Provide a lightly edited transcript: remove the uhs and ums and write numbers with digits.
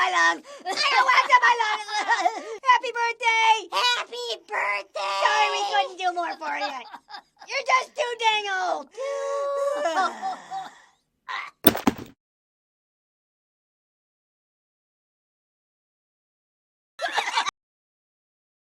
my lung. Ayaw, wax up my lung. Happy birthday. Happy birthday! Sorry we couldn't do more for you. You're just too dang old.